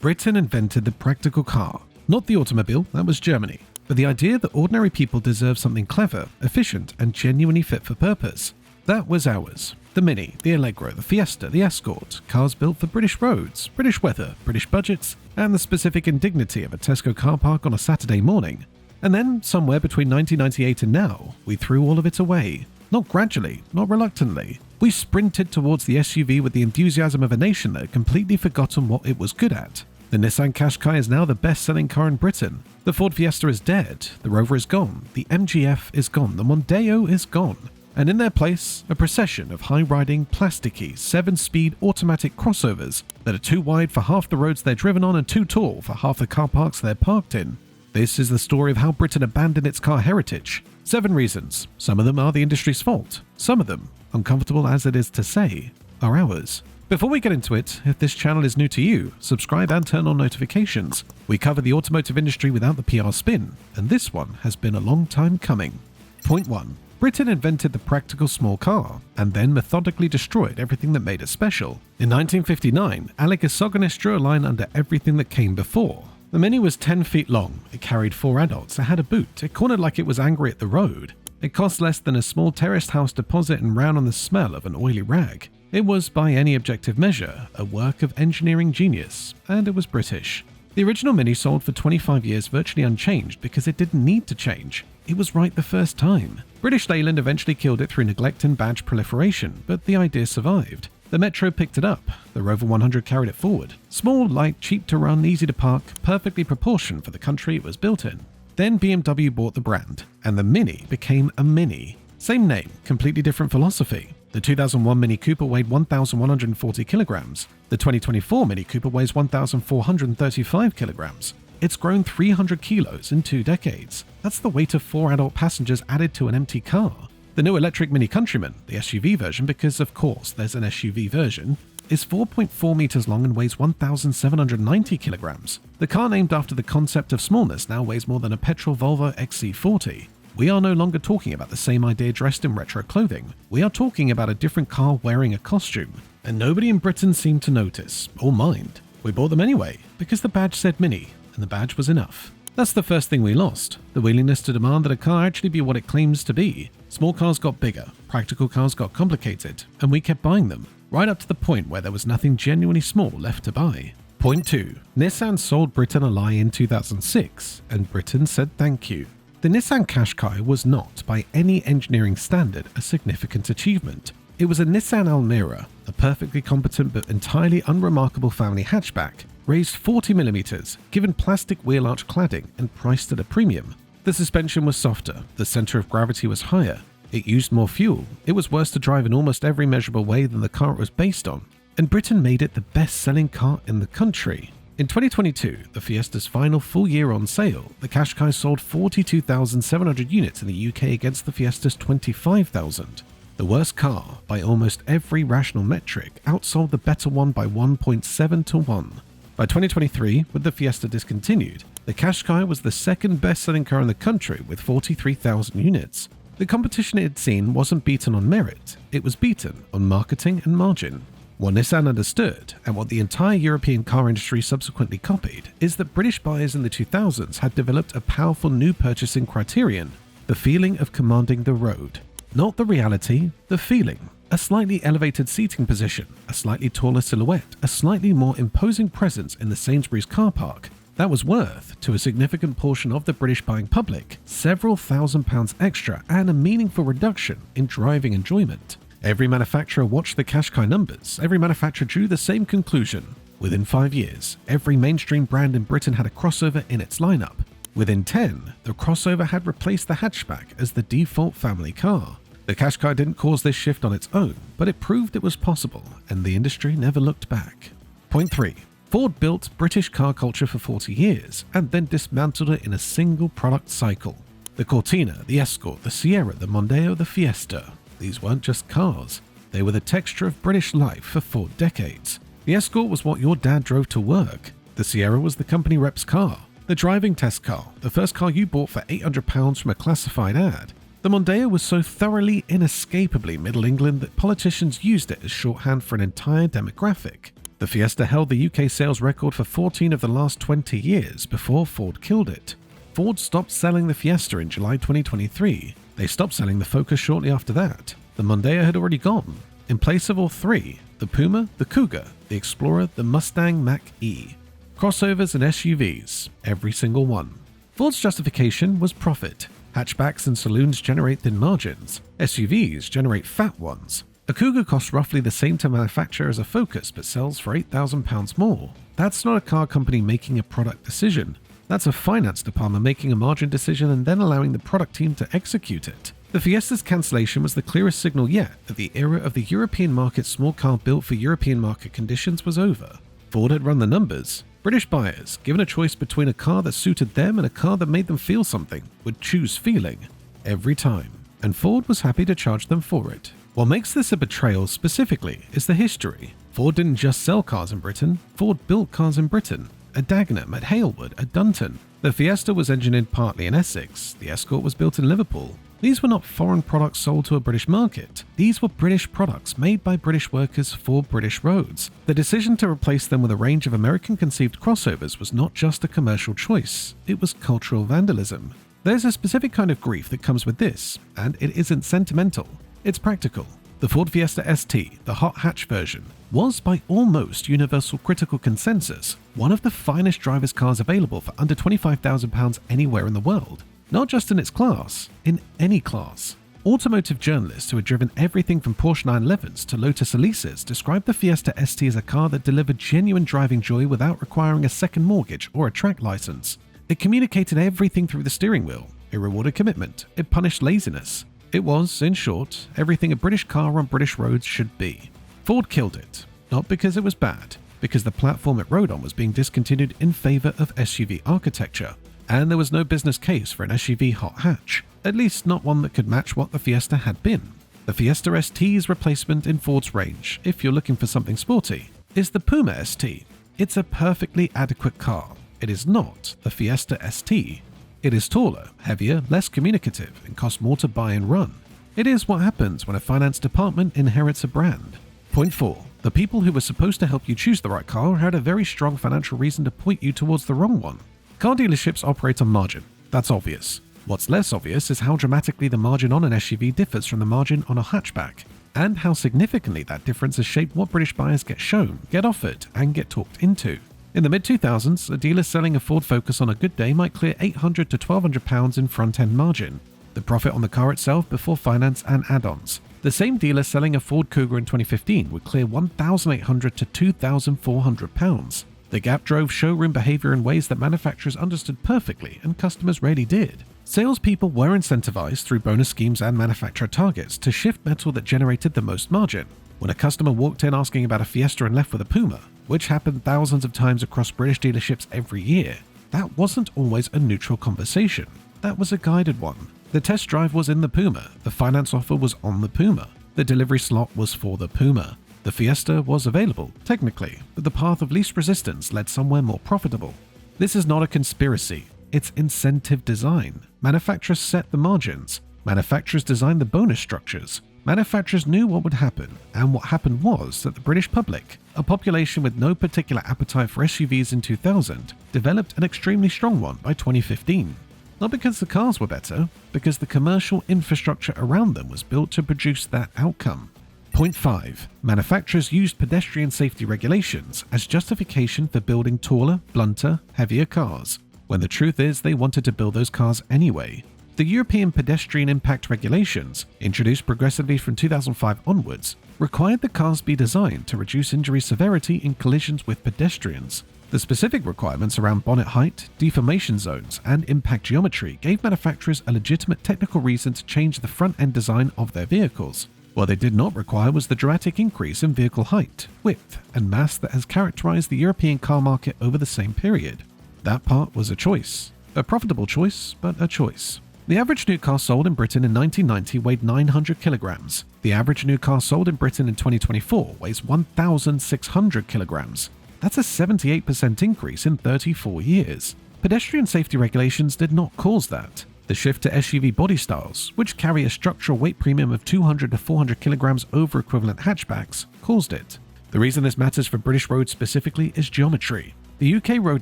Britain invented the practical car. Not the automobile, that was Germany, but the idea that ordinary people deserve something clever, efficient, and genuinely fit for purpose. That was ours. The Mini, the Allegro, the Fiesta, the Escort, cars built for British roads, British weather, British budgets, and the specific indignity of a Tesco car park on a Saturday morning. And then, somewhere between 1998 and now, we threw all of it away. Not gradually, not reluctantly. We sprinted towards the SUV with the enthusiasm of a nation that had completely forgotten what it was good at. The Nissan Qashqai is now the best-selling car in Britain. The Ford Fiesta is dead, the Rover is gone, the MGF is gone, the Mondeo is gone. And in their place, a procession of high-riding, plasticky, 7-speed automatic crossovers that are too wide for half the roads they're driven on and too tall for half the car parks they're parked in. This is the story of how Britain abandoned its car heritage. 7 reasons. Some of them are the industry's fault. Some of them, uncomfortable as it is to say, are ours. Before we get into it, if this channel is new to you, subscribe and turn on notifications. We cover the automotive industry without the PR spin, and this one has been a long time coming. Point 1. Britain invented the practical small car, and then methodically destroyed everything that made it special. In 1959, Alec Isogonis drew a line under everything that came before. The Mini was 10 feet long, it carried 4 adults, it had a boot, it cornered like it was angry at the road. It cost less than a small terraced house deposit and ran on the smell of an oily rag. It was, by any objective measure, a work of engineering genius, and it was British. The original Mini sold for 25 years virtually unchanged because it didn't need to change. It was right the first time. British Leyland eventually killed it through neglect and badge proliferation, but the idea survived. The Metro picked it up, the Rover 100 carried it forward. Small, light, cheap to run, easy to park, perfectly proportioned for the country it was built in. Then BMW bought the brand, and the Mini became a Mini. Same name, completely different philosophy. The 2001 Mini Cooper weighed 1,140 kilograms. The 2024 Mini Cooper weighs 1,435 kilograms. It's grown 300 kilos in 2 decades. That's the weight of 4 adult passengers added to an empty car. The new electric Mini Countryman, the SUV version, because of course there's an SUV version, is 4.4 meters long and weighs 1,790 kilograms. The car named after the concept of smallness now weighs more than a petrol Volvo XC40. We are no longer talking about the same idea dressed in retro clothing. We are talking about a different car wearing a costume. And nobody in Britain seemed to notice, or mind. We bought them anyway, because the badge said Mini, and the badge was enough. That's the first thing we lost, the willingness to demand that a car actually be what it claims to be. Small cars got bigger, practical cars got complicated, and we kept buying them, right up to the point where there was nothing genuinely small left to buy. Point 2. Nissan sold Britain a lie in 2006, and Britain said thank you. The Nissan Qashqai was not, by any engineering standard, a significant achievement. It was a Nissan Almera, a perfectly competent but entirely unremarkable family hatchback, raised 40mm, given plastic wheel arch cladding, and priced at a premium. The suspension was softer, the center of gravity was higher, it used more fuel, it was worse to drive in almost every measurable way than the car it was based on, and Britain made it the best-selling car in the country. In 2022, the Fiesta's final full year on sale, the Qashqai sold 42,700 units in the UK against the Fiesta's 25,000. The worst car, by almost every rational metric, outsold the better one by 1.7 to 1. By 2023, with the Fiesta discontinued, the Qashqai was the second best-selling car in the country with 43,000 units. The competition it had seen wasn't beaten on merit, it was beaten on marketing and margin. What Nissan understood, and what the entire European car industry subsequently copied, is that British buyers in the 2000s had developed a powerful new purchasing criterion, the feeling of commanding the road. Not the reality, the feeling. A slightly elevated seating position, a slightly taller silhouette, a slightly more imposing presence in the Sainsbury's car park. That was worth, to a significant portion of the British buying public, several £1,000s extra and a meaningful reduction in driving enjoyment. Every manufacturer watched the Qashqai numbers, every manufacturer drew the same conclusion. Within 5 years, every mainstream brand in Britain had a crossover in its lineup. Within 10, the crossover had replaced the hatchback as the default family car. The Qashqai didn't cause this shift on its own, but it proved it was possible, and the industry never looked back. Point 3. Ford built British car culture for 40 years, and then dismantled it in a single product cycle. The Cortina, the Escort, the Sierra, the Mondeo, the Fiesta. These weren't just cars. They were the texture of British life for 4 decades. The Escort was what your dad drove to work. The Sierra was the company rep's car. The driving test car, the first car you bought for £800 from a classified ad. The Mondeo was so thoroughly, inescapably Middle England that politicians used it as shorthand for an entire demographic. The Fiesta held the UK sales record for 14 of the last 20 years before Ford killed it. Ford stopped selling the Fiesta in July 2023. They stopped selling the Focus shortly after that. The Mondeo had already gone. In place of all three, the Puma, the Cougar, the Explorer, the Mustang Mach-E. Crossovers and SUVs, every single one. Ford's justification was profit. Hatchbacks and saloons generate thin margins. SUVs generate fat ones. A Cougar costs roughly the same to manufacture as a Focus but sells for £8,000 more. That's not a car company making a product decision. That's a finance department making a margin decision and then allowing the product team to execute it. The Fiesta's cancellation was the clearest signal yet that the era of the European market small car built for European market conditions was over. Ford had run the numbers. British buyers, given a choice between a car that suited them and a car that made them feel something, would choose feeling. Every time. And Ford was happy to charge them for it. What makes this a betrayal specifically is the history. Ford didn't just sell cars in Britain, Ford built cars in Britain. At Dagenham, at Halewood, at Dunton. The Fiesta was engineered partly in Essex, the Escort was built in Liverpool. These were not foreign products sold to a British market. These were British products made by British workers for British roads. The decision to replace them with a range of American-conceived crossovers was not just a commercial choice, it was cultural vandalism. There's a specific kind of grief that comes with this, and it isn't sentimental, it's practical. The Ford Fiesta ST, the hot hatch version, was by almost universal critical consensus one of the finest driver's cars available for under £25,000 anywhere in the world. Not just in its class, in any class. Automotive journalists who had driven everything from Porsche 911s to Lotus Elises described the Fiesta ST as a car that delivered genuine driving joy without requiring a second mortgage or a track license. It communicated everything through the steering wheel. It rewarded commitment. It punished laziness. It was, in short, everything a British car on British roads should be. Ford killed it. Not because it was bad, because the platform it rode on was being discontinued in favor of SUV architecture. And there was no business case for an SUV hot hatch, at least not one that could match what the Fiesta had been. The Fiesta ST's replacement in Ford's range, if you're looking for something sporty, is the Puma ST. It's a perfectly adequate car. It is not the Fiesta ST. It is taller, heavier, less communicative, and costs more to buy and run. It is what happens when a finance department inherits a brand. Point 4. The people who were supposed to help you choose the right car had a very strong financial reason to point you towards the wrong one. Car dealerships operate on margin. That's obvious. What's less obvious is how dramatically the margin on an SUV differs from the margin on a hatchback, and how significantly that difference has shaped what British buyers get shown, get offered, and get talked into. In the mid-2000s, a dealer selling a Ford Focus on a good day might clear £800 to £1,200 in front-end margin. The profit on the car itself before finance and add-ons. The same dealer selling a Ford Cougar in 2015 would clear £1,800 to £2,400. The gap drove showroom behavior in ways that manufacturers understood perfectly and customers rarely did. Salespeople were incentivized through bonus schemes and manufacturer targets to shift metal that generated the most margin. When a customer walked in asking about a Fiesta and left with a Puma, which happened thousands of times across British dealerships every year, that wasn't always a neutral conversation. That was a guided one. The test drive was in the Puma, the finance offer was on the Puma, the delivery slot was for the Puma. The Fiesta was available, technically, but the path of least resistance led somewhere more profitable. This is not a conspiracy, it's incentive design. Manufacturers set the margins. Manufacturers designed the bonus structures. Manufacturers knew what would happen, and what happened was that the British public, a population with no particular appetite for SUVs in 2000, developed an extremely strong one by 2015. Not because the cars were better, because the commercial infrastructure around them was built to produce that outcome. Point 5. Manufacturers used pedestrian safety regulations as justification for building taller, blunter, heavier cars, when the truth is they wanted to build those cars anyway. The European Pedestrian Impact Regulations, introduced progressively from 2005 onwards, required the cars be designed to reduce injury severity in collisions with pedestrians. The specific requirements around bonnet height, deformation zones, and impact geometry gave manufacturers a legitimate technical reason to change the front-end design of their vehicles. What they did not require was the dramatic increase in vehicle height, width, and mass that has characterized the European car market over the same period. That part was a choice. A profitable choice, but a choice. The average new car sold in Britain in 1990 weighed 900 kilograms. The average new car sold in Britain in 2024 weighs 1,600 kilograms. That's a 78% increase in 34 years. Pedestrian safety regulations did not cause that. The shift to SUV body styles, which carry a structural weight premium of 200 to 400 kilograms over equivalent hatchbacks, caused it. The reason this matters for British roads specifically is geometry. The UK road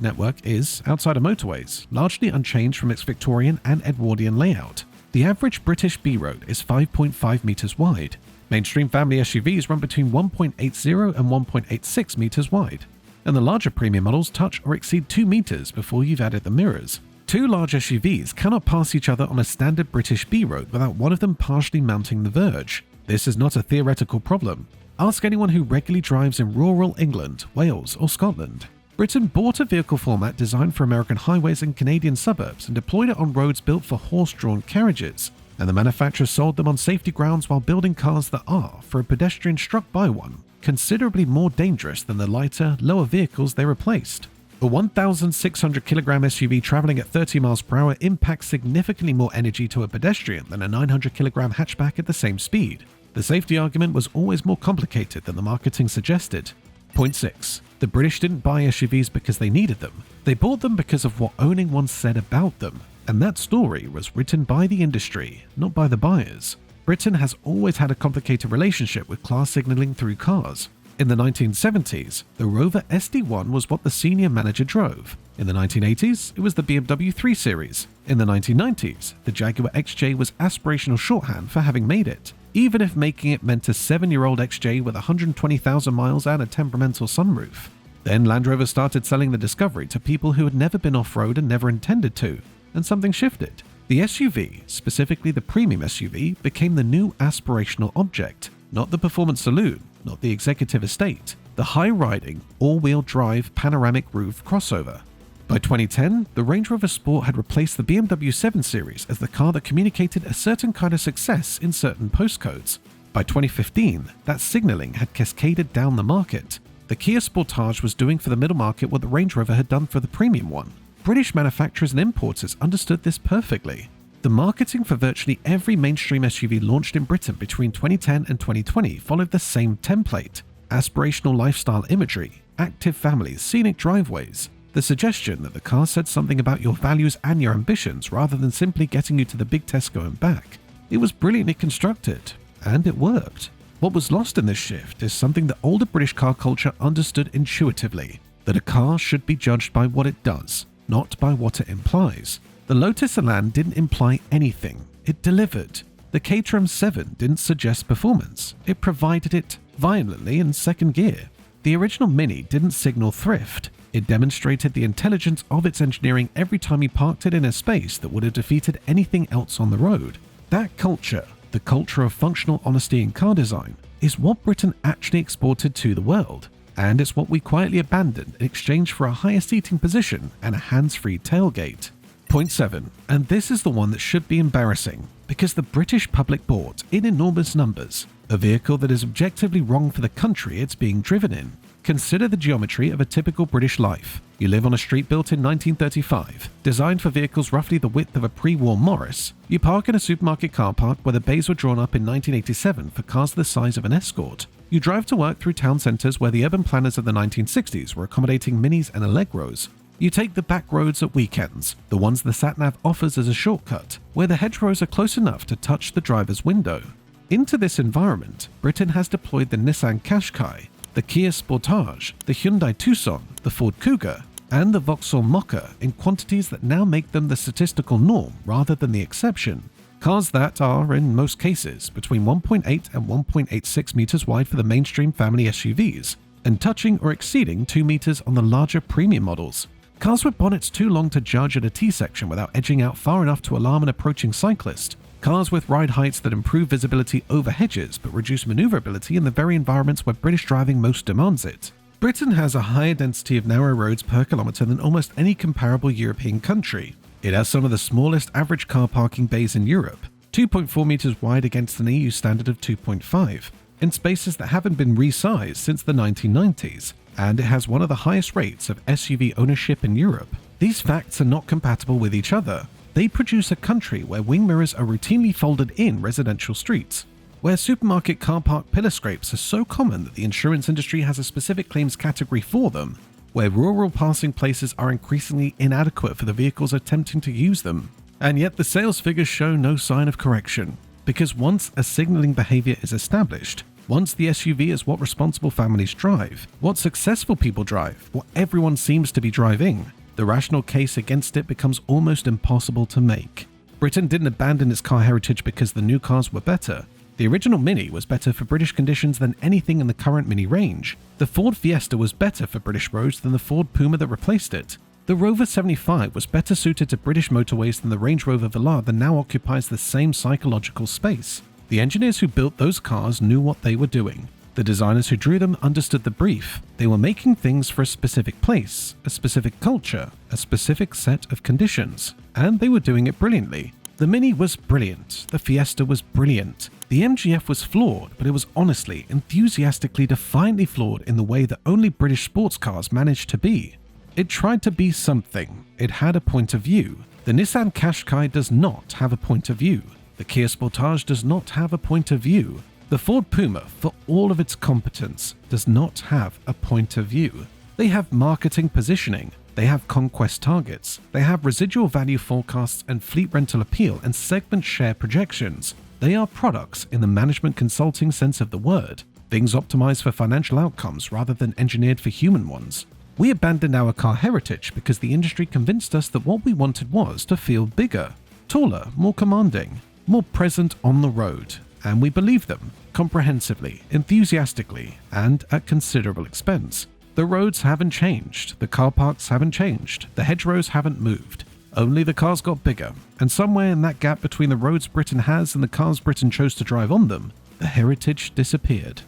network is, outside of motorways, largely unchanged from its Victorian and Edwardian layout. The average British B road is 5.5 metres wide. Mainstream family SUVs run between 1.80 and 1.86 metres wide, and the larger premium models touch or exceed 2 metres before you've added the mirrors. Two large SUVs cannot pass each other on a standard British B road without one of them partially mounting the verge. This is not a theoretical problem. Ask anyone who regularly drives in rural England, Wales, or Scotland. Britain bought a vehicle format designed for American highways and Canadian suburbs and deployed it on roads built for horse-drawn carriages, and the manufacturer sold them on safety grounds while building cars that are, for a pedestrian struck by one, considerably more dangerous than the lighter, lower vehicles they replaced. A 1,600 kilogram SUV traveling at 30 miles per hour impacts significantly more energy to a pedestrian than a 900 kilogram hatchback at the same speed. The safety argument was always more complicated than the marketing suggested. Point 6. The British didn't buy SUVs because they needed them. They bought them because of what owning one said about them. And that story was written by the industry, not by the buyers. Britain has always had a complicated relationship with class signaling through cars. In the 1970s, the Rover SD1 was what the senior manager drove. In the 1980s, it was the BMW 3 Series. In the 1990s, the Jaguar XJ was aspirational shorthand for having made it, even if making it meant a 7-year-old XJ with 120,000 miles and a temperamental sunroof. Then Land Rover started selling the Discovery to people who had never been off-road and never intended to, and something shifted. The SUV, specifically the premium SUV, became the new aspirational object, not the performance saloon, not the executive estate, the high-riding, all-wheel drive panoramic roof crossover. By 2010, the Range Rover Sport had replaced the BMW 7 Series as the car that communicated a certain kind of success in certain postcodes. By 2015, that signaling had cascaded down the market. The Kia Sportage was doing for the middle market what the Range Rover had done for the premium one. British manufacturers and importers understood this perfectly. The marketing for virtually every mainstream SUV launched in Britain between 2010 and 2020 followed the same template: aspirational lifestyle imagery, active families, scenic driveways. The suggestion that the car said something about your values and your ambitions rather than simply getting you to the big Tesco and back. It was brilliantly constructed, and it worked. What was lost in this shift is something that older British car culture understood intuitively: that a car should be judged by what it does, not by what it implies. The Lotus Elan didn't imply anything, it delivered. The Caterham 7 didn't suggest performance, it provided it violently in second gear. The original Mini didn't signal thrift, it demonstrated the intelligence of its engineering every time you parked it in a space that would have defeated anything else on the road. That culture, the culture of functional honesty in car design, is what Britain actually exported to the world, and it's what we quietly abandoned in exchange for a higher seating position and a hands-free tailgate. Point 7, and this is the one that should be embarrassing, because the British public bought, in enormous numbers, a vehicle that is objectively wrong for the country it's being driven in. Consider the geometry of a typical British life. You live on a street built in 1935, designed for vehicles roughly the width of a pre-war Morris. You park in a supermarket car park where the bays were drawn up in 1987 for cars the size of an Escort. You drive to work through town centres where the urban planners of the 1960s were accommodating Minis and Allegros. You take the back roads at weekends, the ones the sat-nav offers as a shortcut, where the hedgerows are close enough to touch the driver's window. Into this environment, Britain has deployed the Nissan Qashqai, the Kia Sportage, the Hyundai Tucson, the Ford Kuga, and the Vauxhall Mocha in quantities that now make them the statistical norm rather than the exception. Cars that are, in most cases, between 1.8 and 1.86 meters wide for the mainstream family SUVs, and touching or exceeding 2 meters on the larger premium models. Cars with bonnets too long to judge at a T-section without edging out far enough to alarm an approaching cyclist. Cars with ride heights that improve visibility over hedges but reduce maneuverability in the very environments where British driving most demands it. Britain has a higher density of narrow roads per kilometre than almost any comparable European country. It has some of the smallest average car parking bays in Europe, 2.4 metres wide against an EU standard of 2.5, in spaces that haven't been resized since the 1990s, and it has one of the highest rates of SUV ownership in Europe. These facts are not compatible with each other. They produce a country where wing mirrors are routinely folded in residential streets, where supermarket car park pillar scrapes are so common that the insurance industry has a specific claims category for them, where rural passing places are increasingly inadequate for the vehicles attempting to use them. And yet the sales figures show no sign of correction, because once a signaling behavior is established, Once the SUV is what responsible families drive, what successful people drive, what everyone seems to be driving, the rational case against it becomes almost impossible to make. Britain didn't abandon its car heritage because the new cars were better. The original Mini was better for British conditions than anything in the current Mini range. The Ford Fiesta was better for British roads than the Ford Puma that replaced it. The Rover 75 was better suited to British motorways than the Range Rover Velar that now occupies the same psychological space. The engineers who built those cars knew what they were doing. The designers who drew them understood the brief. They were making things for a specific place, a specific culture, a specific set of conditions, and they were doing it brilliantly. The Mini was brilliant. The Fiesta was brilliant. The MGF was flawed, but it was honestly, enthusiastically, defiantly flawed in the way that only British sports cars managed to be. It tried to be something. It had a point of view. The Nissan Qashqai does not have a point of view. The Kia Sportage does not have a point of view. The Ford Puma, for all of its competence, does not have a point of view. They have marketing positioning. They have conquest targets. They have residual value forecasts and fleet rental appeal and segment share projections. They are products in the management consulting sense of the word, things optimized for financial outcomes rather than engineered for human ones. We abandoned our car heritage because the industry convinced us that what we wanted was to feel bigger, taller, more commanding, more present on the road, and we believed them comprehensively, enthusiastically, and at considerable expense. The roads haven't changed, the car parks haven't changed, the hedgerows haven't moved. Only the cars got bigger, and somewhere in that gap between the roads Britain has and the cars Britain chose to drive on them, the heritage disappeared.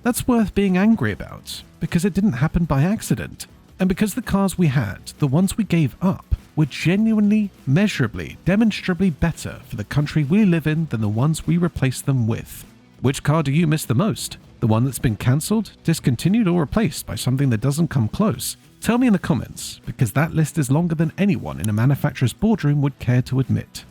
That's worth being angry about, because it didn't happen by accident, and because the cars we had, the ones we gave up, were genuinely, measurably, demonstrably better for the country we live in than the ones we replaced them with. Which car do you miss the most? The one that's been cancelled, discontinued, or replaced by something that doesn't come close? Tell me in the comments, because that list is longer than anyone in a manufacturer's boardroom would care to admit.